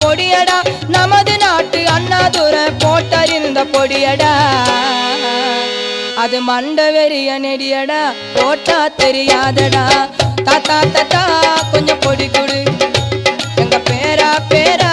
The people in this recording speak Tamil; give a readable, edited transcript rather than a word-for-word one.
பொடியடா நமது நாட்டு அண்ணாதுரை போட்டறிந்த பொடியடா அது மண்ட வெறிய நெடியடா போட்டா தெரியாதடா தாத்தா தாத்தா கொஞ்சம் பொடி கொடு எங்க பேரா பேரா